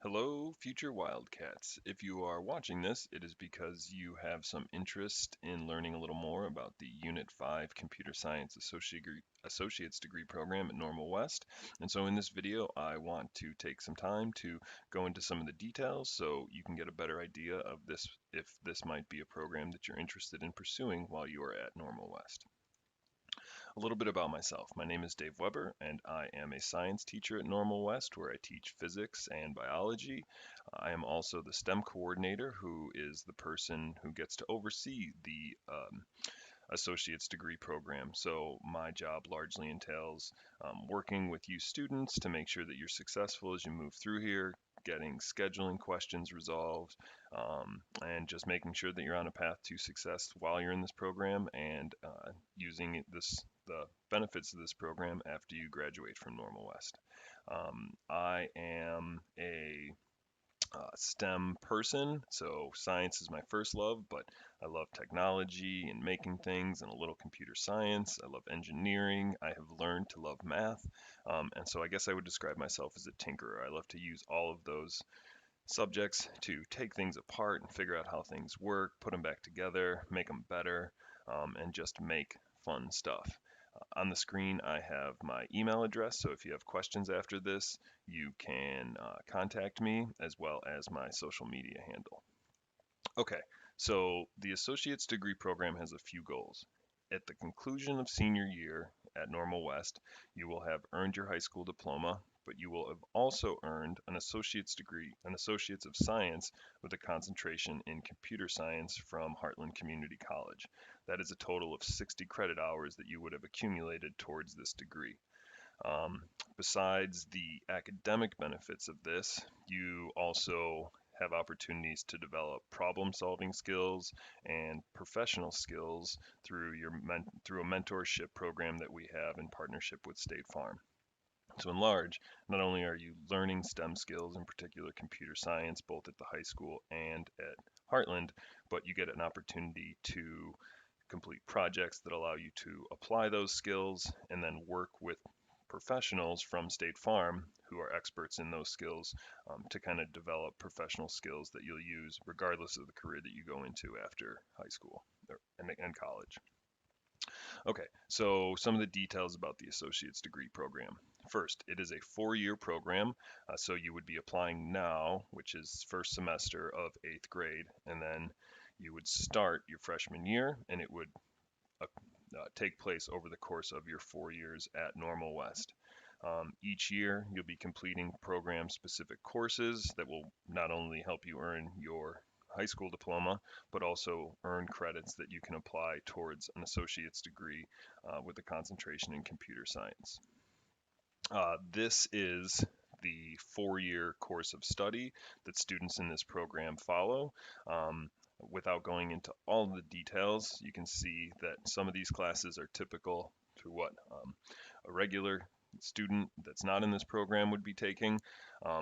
Hello, future Wildcats. If you are watching this, it is because you have some interest in learning a little more about the Unit 5 Computer Science Associate's Degree program at Normal West. And so in this video, I want to take some time to go into some of the details so you can get a better idea of this, if this might be a program that you're interested in pursuing while you are at Normal West. A little bit about myself. My name is Dave Weber, and I am a science teacher at Normal West, where I teach physics and biology. I am also the STEM coordinator, who is the person who gets to oversee the associate's degree program. So my job largely entails working with you students to make sure that you're successful as you move through here, getting scheduling questions resolved, and just making sure that you're on a path to success while you're in this program and using the benefits of this program after you graduate from Normal West. I am a STEM person, so science is my first love, but I love technology and making things and a little computer science. I love engineering. I have learned to love math. And so I guess I would describe myself as a tinkerer. I love to use all of those subjects to take things apart and figure out how things work, put them back together, make them better, and just make fun stuff. On the screen, I have my email address, so if you have questions after this, you can contact me as well as my social media handle. Okay, so the associate's degree program has a few goals. At the conclusion of senior year at Normal West, you will have earned your high school diploma, but you will have also earned an associate's degree, an associate's of science with a concentration in computer science from Heartland Community College. That is a total of 60 credit hours that you would have accumulated towards this degree. Um, Besides the academic benefits of this, you also have opportunities to develop problem solving skills and professional skills through a mentorship program that we have in partnership with State Farm. So in large, not only are you learning STEM skills, in particular computer science, both at the high school and at Heartland, but you get an opportunity to complete projects that allow you to apply those skills and then work with professionals from State Farm who are experts in those skills to kind of develop professional skills that you'll use regardless of the career that you go into after high school and college. Okay, so some of the details about the associate's degree program. First, it is a 4-year program, so you would be applying now, which is first semester of 8th grade, and then you would start your freshman year, and it would uh, take place over the course of your 4 years at Normal West. Each year, you'll be completing program-specific courses that will not only help you earn your high school diploma, but also earn credits that you can apply towards an associate's degree with a concentration in computer science. This is the 4-year course of study that students in this program follow. Without going into all the details, you can see that some of these classes are typical to what a regular student that's not in this program would be taking,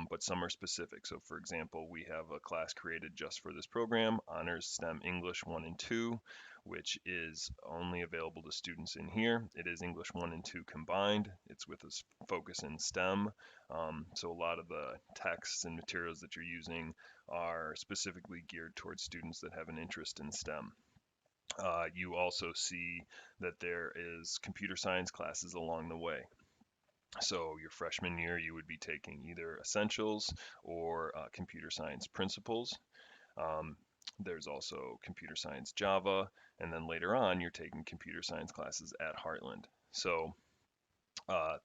but some are specific. So for example, we have a class created just for this program, Honors STEM English 1 and 2, which is only available to students in here. It is English 1 and 2 combined. It's with a focus in STEM. So a lot of the texts and materials that you're using are specifically geared towards students that have an interest in STEM. You also see that there is computer science classes along the way. So your freshman year, you would be taking either Essentials or Computer Science Principles. Um, there's also Computer Science Java, and then later on, you're taking computer science classes at Heartland. So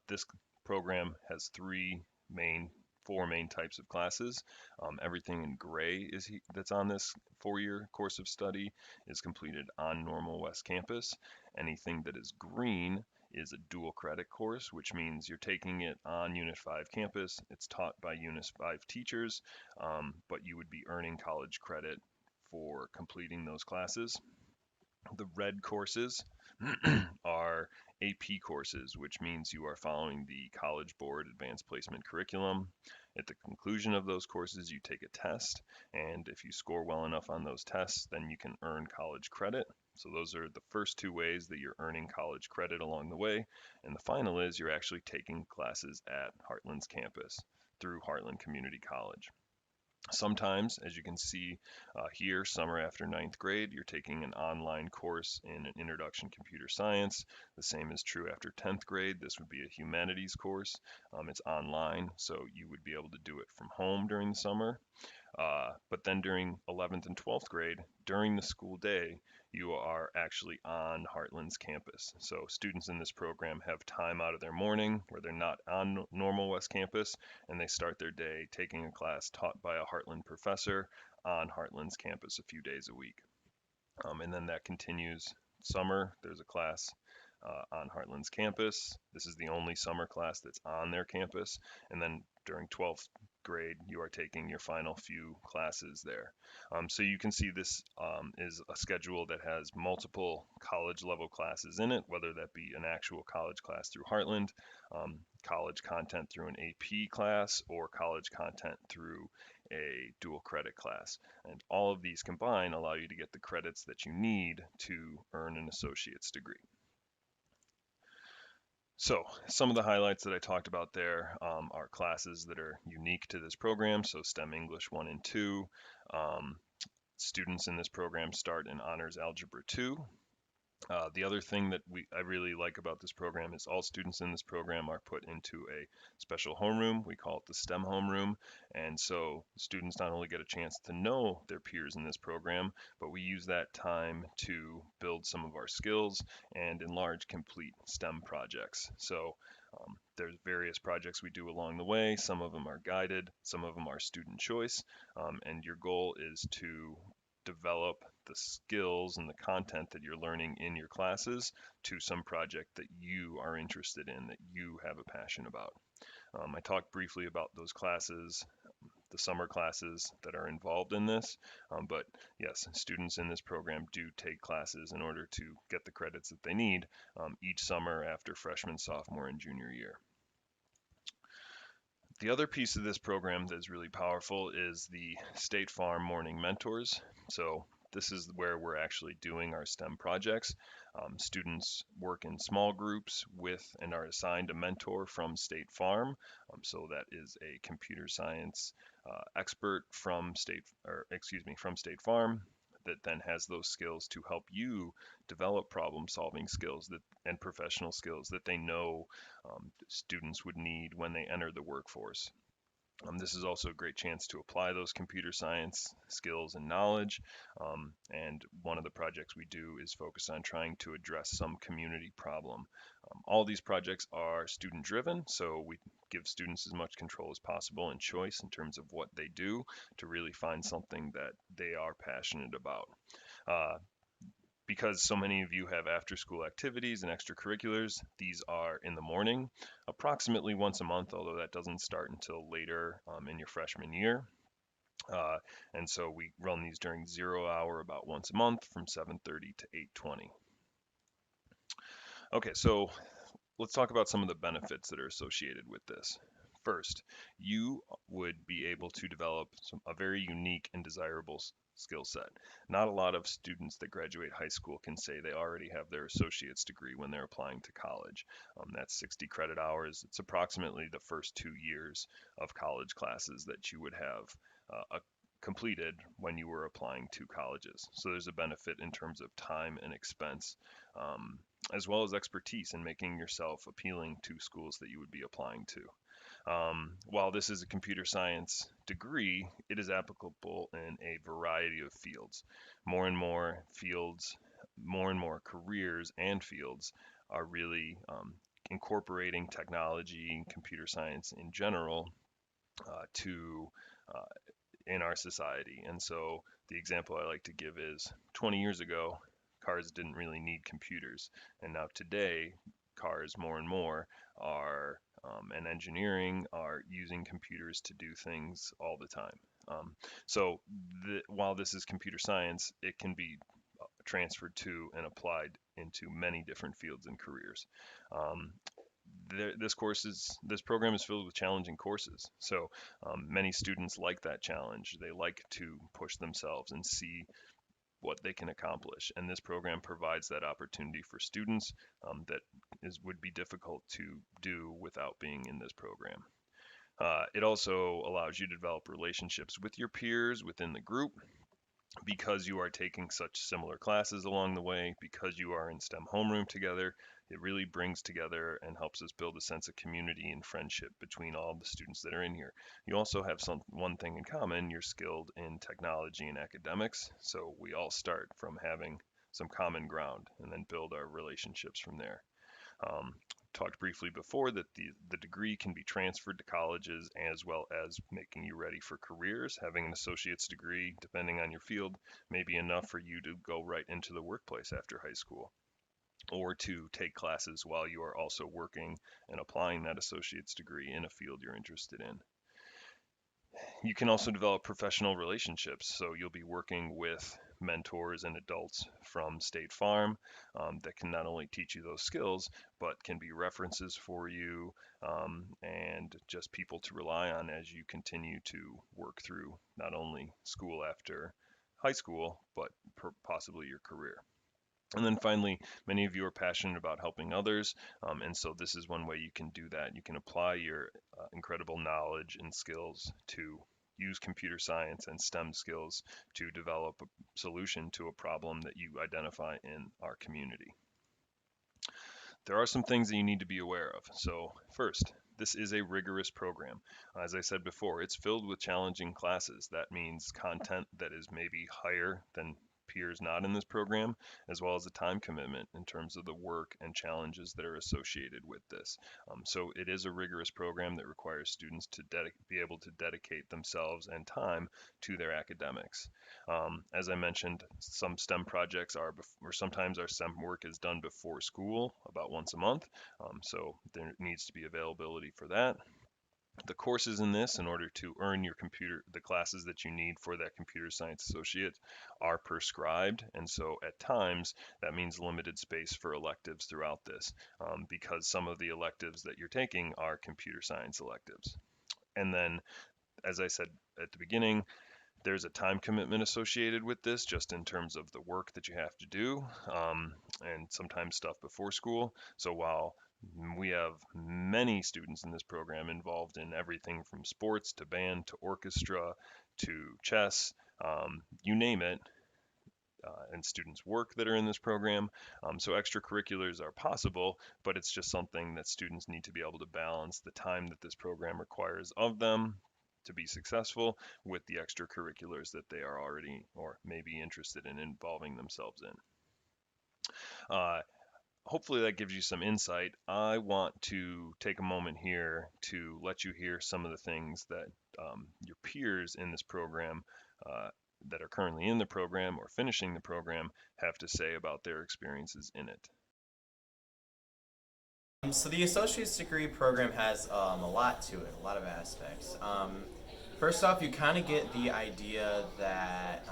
this program has four main types of classes. Everything in gray that's on this 4-year course of study is completed on Normal West campus. Anything that is green is a dual credit course, which means you're taking it on Unit 5 campus. It's taught by Unit 5 teachers, but you would be earning college credit for completing those classes. The red courses are AP courses, which means you are following the College Board Advanced Placement curriculum. At the conclusion of those courses, you take a test, and if you score well enough on those tests, then you can earn college credit. So those are the first two ways that you're earning college credit along the way. And the final is you're actually taking classes at Heartland's campus through Heartland Community College. Sometimes, as you can see here, summer after ninth grade, you're taking an online course in an introduction to computer science. The same is true after 10th grade. This would be a humanities course. It's online, so you would be able to do it from home during the summer. But then during 11th and 12th grade, during the school day, you are actually on Heartland's campus. So students in this program have time out of their morning where they're not on normal West Campus, and they start their day taking a class taught by a Heartland professor on Heartland's campus a few days a week. And then that continues summer. There's a class on Heartland's campus. This is the only summer class that's on their campus. And then during 12th grade, you are taking your final few classes there. So you can see this is a schedule that has multiple college level classes in it, whether that be an actual college class through Heartland, college content through an AP class, or college content through a dual credit class. And all of these combined allow you to get the credits that you need to earn an associate's degree. So some of the highlights that I talked about there are classes that are unique to this program. So STEM English 1 and 2. Students in this program start in Honors Algebra 2. The other thing that I really like about this program is all students in this program are put into a special homeroom. We call it the STEM homeroom. And so students not only get a chance to know their peers in this program, but we use that time to build some of our skills and enlarge complete STEM projects. So there's various projects we do along the way. Some of them are guided, some of them are student choice. And your goal is to develop the skills and the content that you're learning in your classes to some project that you are interested in, that you have a passion about. I talked briefly about those classes, the summer classes that are involved in this, but yes, students in this program do take classes in order to get the credits that they need each summer after freshman, sophomore, and junior year. The other piece of this program that is really powerful is the State Farm Morning Mentors. So this is where we're actually doing our STEM projects. Students work in small groups with and are assigned a mentor from State Farm. So that is a computer science expert from from State Farm that then has those skills to help you develop problem solving skills and professional skills that they know students would need when they enter the workforce. This is also a great chance to apply those computer science skills and knowledge. And one of the projects we do is focus on trying to address some community problem. All these projects are student driven, so we give students as much control as possible and choice in terms of what they do to really find something that they are passionate about. Because so many of you have after school activities and extracurriculars, these are in the morning, approximately once a month, although that doesn't start until later in your freshman year. And so we run these during 0 hour about once a month from 7:30 to 8:20. Okay, so let's talk about some of the benefits that are associated with this. First, you would be able to develop a very unique and desirable skill set. Not a lot of students that graduate high school can say they already have their associate's degree when they're applying to college. That's 60 credit hours. It's approximately the first 2 years of college classes that you would have completed when you were applying to colleges. So there's a benefit in terms of time and expense, as well as expertise in making yourself appealing to schools that you would be applying to. While this is a computer science degree, it is applicable in a variety of fields. More and more fields, more and more careers and fields are really incorporating technology and computer science in general to in our society. And so the example I like to give is 20 years ago, cars didn't really need computers. And now today, cars more and more are and engineering are using computers to do things all the time. So while this is computer science, it can be transferred to and applied into many different fields and careers. This program is filled with challenging courses. So many students like that challenge. They like to push themselves and see what they can accomplish. And this program provides that opportunity for students that would be difficult to do without being in this program. It also allows you to develop relationships with your peers within the group because you are taking such similar classes along the way, because you are in STEM homeroom together. It really brings together and helps us build a sense of community and friendship between all the students that are in here. You also have one thing in common: you're skilled in technology and academics, so we all start from having some common ground and then build our relationships from there. Um, Talked briefly before that the degree can be transferred to colleges as well as making you ready for careers. Having an associate's degree, depending on your field, may be enough for you to go right into the workplace after high school, or to take classes while you are also working and applying that associate's degree in a field you're interested in. You can also develop professional relationships. So you'll be working with mentors and adults from State Farm that can not only teach you those skills, but can be references for you and just people to rely on as you continue to work through not only school after high school, but possibly your career. And then finally, many of you are passionate about helping others, and so this is one way you can do that. You can apply your incredible knowledge and skills to use computer science and STEM skills to develop a solution to a problem that you identify in our community. There are some things that you need to be aware of. So first, this is a rigorous program. As I said before, it's filled with challenging classes. That means content that is maybe higher than peers not in this program, as well as a time commitment in terms of the work and challenges that are associated with this. So it is a rigorous program that requires students to be able to dedicate themselves and time to their academics. As I mentioned, some STEM projects or sometimes our STEM work is done before school, about once a month. So there needs to be availability for that. The courses in this, in order to earn the classes that you need for that computer science associate, are prescribed. And so at times, that means limited space for electives throughout this, because some of the electives that you're taking are computer science electives. And then, as I said at the beginning, there's a time commitment associated with this, just in terms of the work that you have to do, and sometimes stuff before school. So while we have many students in this program involved in everything from sports to band to orchestra to chess, you name it, and students work that are in this program. So extracurriculars are possible, but it's just something that students need to be able to balance the time that this program requires of them to be successful with the extracurriculars that they are already or may be interested in involving themselves in. Hopefully that gives you some insight. I want to take a moment here to let you hear some of the things that your peers in this program that are currently in the program or finishing the program have to say about their experiences in it. So the associate's degree program has a lot to it, a lot of aspects. First off, you kind of get the idea that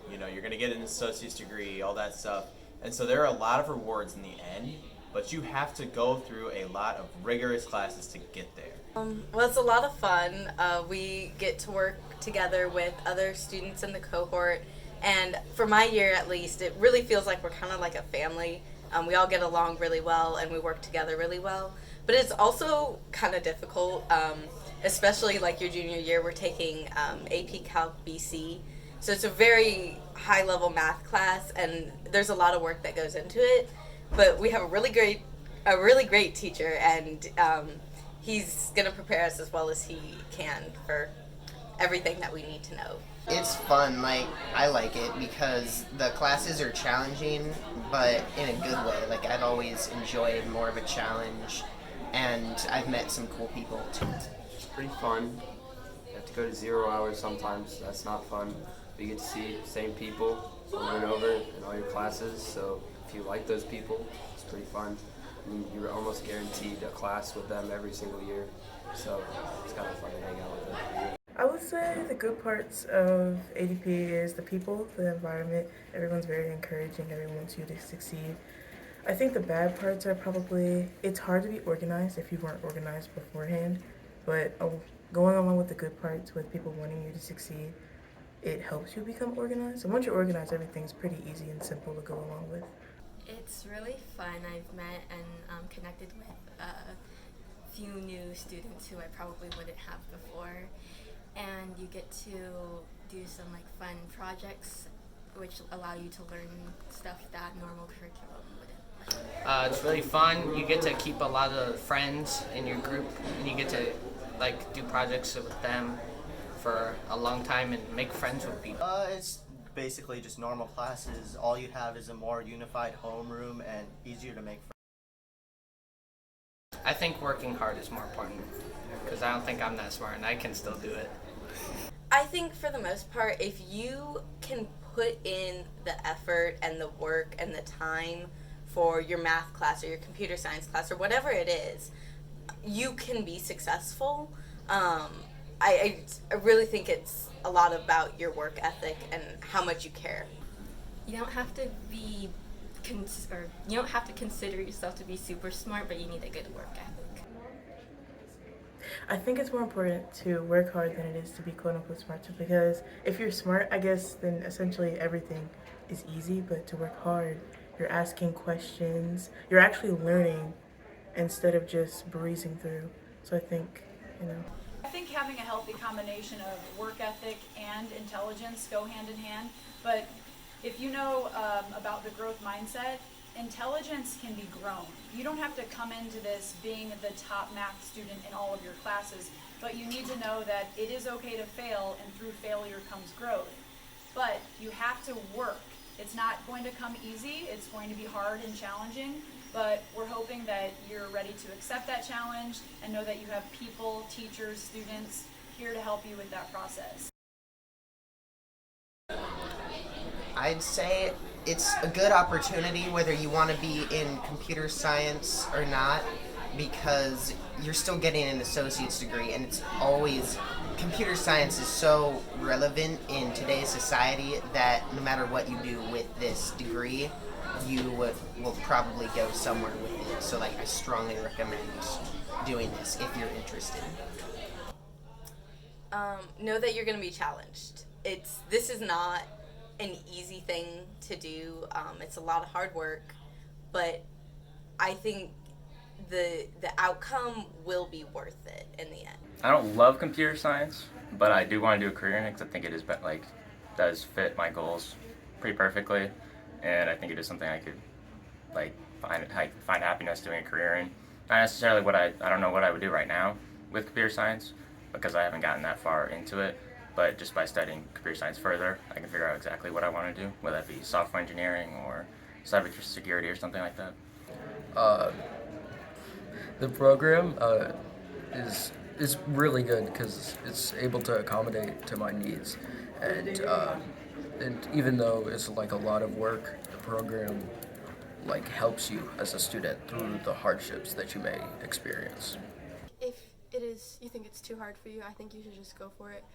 you're going to get an associate's degree, all that stuff, and so there are a lot of rewards in the end, but you have to go through a lot of rigorous classes to get there. Well, it's a lot of fun. We get to work together with other students in the cohort, and for my year at least, it really feels like we're kind of like a family. We all get along really well, and we work together really well. But it's also kind of difficult, especially like your junior year. We're taking AP Calc BC, so it's a very high level math class, and there's a lot of work that goes into it. But we have a really great teacher, and he's going to prepare us as well as he can for everything that we need to know. It's fun, I like it because the classes are challenging, but in a good way. I've always enjoyed more of a challenge, and I've met some cool people too. It's pretty fun. You have to go to 0 hours sometimes. That's not fun. But you get to see the same people over and over in all your classes, so if you like those people, it's pretty fun. You're almost guaranteed a class with them every single year, so it's kind of fun to hang out with them. I would say the good parts of ADP is the people, the environment. Everyone's very encouraging. Everyone wants you to succeed. I think the bad parts are probably it's hard to be organized if you weren't organized beforehand. But going along with the good parts, with people wanting you to succeed, it helps you become organized. And once you're organized, everything's pretty easy and simple to go along with. It's really fun. I've met and connected with few new students who I probably wouldn't have before, and you get to do some like fun projects which allow you to learn stuff that normal curriculum wouldn't. It's really fun. You get to keep a lot of friends in your group, and you get to like do projects with them for a long time and make friends with people. It's basically just normal classes. All you have is a more unified homeroom and easier to make friends. I think working hard is more important because I don't think I'm that smart and I can still do it. I think for the most part, if you can put in the effort and the work and the time for your math class or your computer science class or whatever it is, you can be successful. I really think it's a lot about your work ethic and how much you care. You don't have to be you don't have to consider yourself to be super smart, but you need a good work ethic. I think it's more important to work hard than it is to be quote unquote smart, because if you're smart, I guess, then essentially everything is easy, but to work hard, you're asking questions, you're actually learning instead of just breezing through. So I think, I think having a healthy combination of work ethic and intelligence go hand in hand, but if you know about the growth mindset, intelligence can be grown. You don't have to come into this being the top math student in all of your classes, but you need to know that it is okay to fail, and through failure comes growth. But you have to work. It's not going to come easy, it's going to be hard and challenging, but we're hoping that you're ready to accept that challenge and know that you have people, teachers, students here to help you with that process. I'd say it's a good opportunity whether you want to be in computer science or not, because you're still getting an associate's degree, and it's always, computer science is so relevant in today's society that no matter what you do with this degree, you will probably go somewhere with it. So like, I strongly recommend doing this if you're interested. Know that you're going to be challenged. This is not an easy thing to do. It's a lot of hard work, but I think the outcome will be worth it in the end. I don't love computer science, but I do want to do a career in it because I think it is does fit my goals pretty perfectly, and I think it is something I could find happiness doing a career in. Not necessarily I don't know what I would do right now with computer science because I haven't gotten that far into it. But just by studying computer science further, I can figure out exactly what I want to do, whether that be software engineering or cybersecurity or something like that. The program is really good because it's able to accommodate to my needs, and even though it's like a lot of work, the program helps you as a student through the hardships that you may experience. If you think it's too hard for you, I think you should just go for it.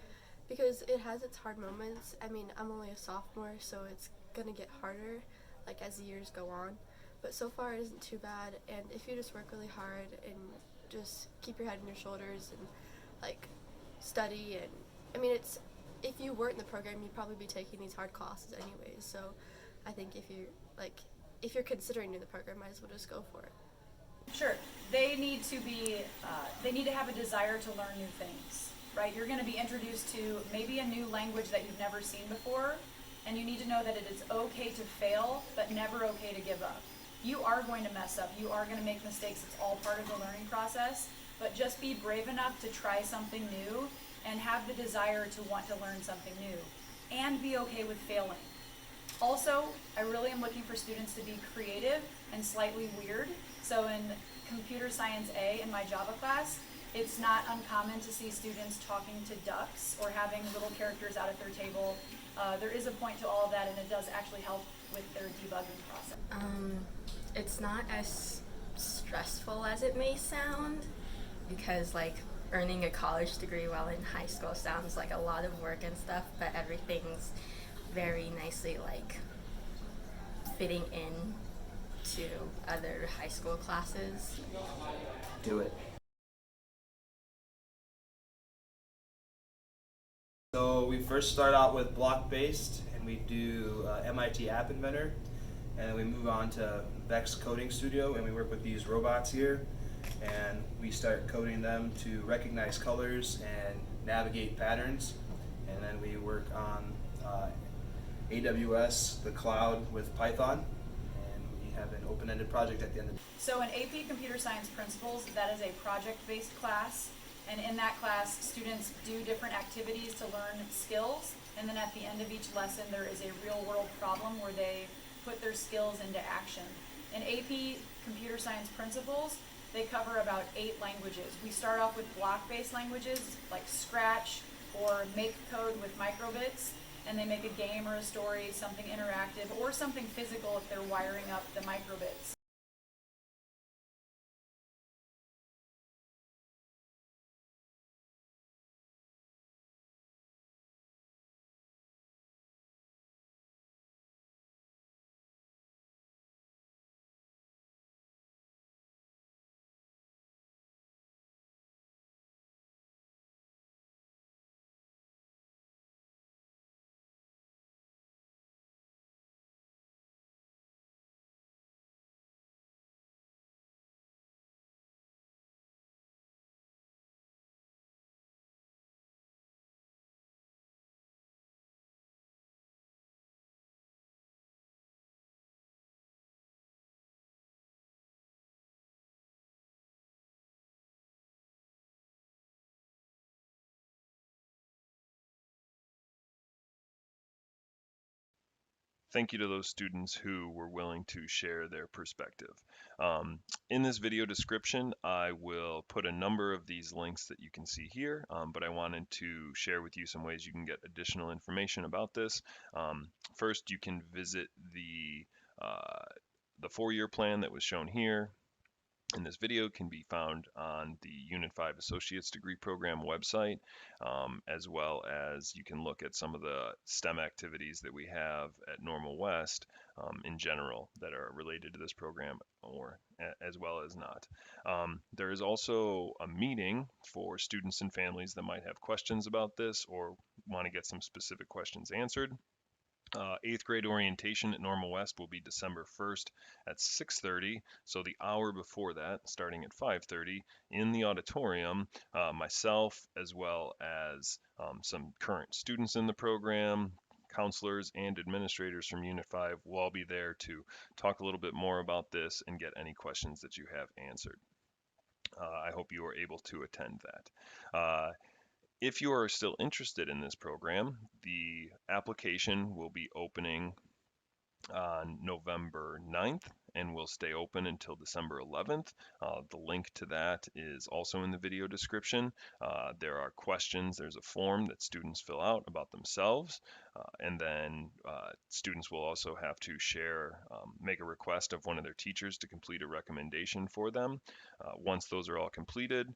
Because it has its hard moments. I mean, I'm only a sophomore, so it's gonna get harder, as the years go on. But so far, it isn't too bad. And if you just work really hard and just keep your head on your shoulders and study, and I mean, if you weren't in the program, you'd probably be taking these hard classes anyways. So I think if you're considering doing the program, might as well just go for it. Sure, they need to have a desire to learn new things. Right? You're going to be introduced to maybe a new language that you've never seen before, and you need to know that it is okay to fail, but never okay to give up. You are going to mess up. You are going to make mistakes. It's all part of the learning process, but just be brave enough to try something new and have the desire to want to learn something new, and be okay with failing. Also, I really am looking for students to be creative and slightly weird. So in Computer Science A in my Java class, it's not uncommon to see students talking to ducks or having little characters out at their table. There is a point to all of that, and it does actually help with their debugging process. It's not as stressful as it may sound, because earning a college degree while in high school sounds like a lot of work and stuff, but everything's very nicely fitting in to other high school classes. Do it. So we first start out with block-based, and we do MIT App Inventor, and then we move on to Vex Coding Studio, and we work with these robots here. and we start coding them to recognize colors and navigate patterns. And then we work on AWS, the cloud with Python, and we have an open-ended project at the end of the day. So in AP Computer Science Principles, that is a project-based class, and in that class, students do different activities to learn skills, and then at the end of each lesson, there is a real-world problem where they put their skills into action. In AP Computer Science Principles, they cover about 8 languages. We start off with block-based languages like Scratch or Make Code with microbits, and they make a game or a story, something interactive, or something physical if they're wiring up the microbits. Thank you to those students who were willing to share their perspective. In this video description, I will put a number of these links that you can see here, but I wanted to share with you some ways you can get additional information about this. First, you can visit the 4-year plan that was shown here in this video can be found on the Unit 5 Associate's Degree Program website, as well as you can look at some of the STEM activities that we have at Normal West in general that are related to this program or as well as not. There is also a meeting for students and families that might have questions about this or want to get some specific questions answered. 8th grade orientation at Normal West will be December 1st at 6:30. So the hour before that, starting at 5:30 in the auditorium, myself as well as some current students in the program, counselors and administrators from Unit 5 will all be there to talk a little bit more about this and get any questions that you have answered. I hope you are able to attend that. If you are still interested in this program, the application will be opening on November 9th and will stay open until December 11th. The link to that is also in the video description. There are questions, there's a form that students fill out about themselves, and then students will also have to make a request of one of their teachers to complete a recommendation for them. Once those are all completed,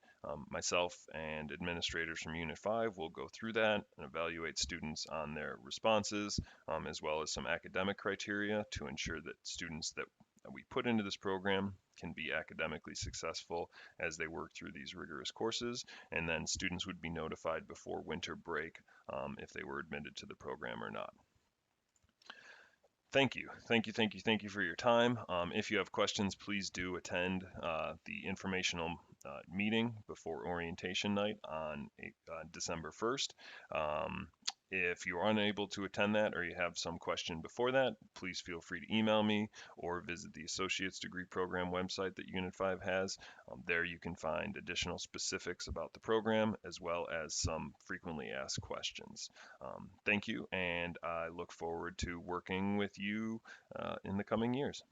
myself and administrators from Unit 5 will go through that and evaluate students on their responses, as well as some academic criteria to ensure that students that we put into this program can be academically successful as they work through these rigorous courses. And then students would be notified before winter break if they were admitted to the program or not. Thank you. Thank you, thank you, thank you for your time. If you have questions, please do attend the informational meeting before orientation night on December 1st. If you're unable to attend that or you have some question before that, please feel free to email me or visit the Associate's Degree Program website that Unit 5 has. There you can find additional specifics about the program as well as some frequently asked questions. Thank you, and I look forward to working with you in the coming years.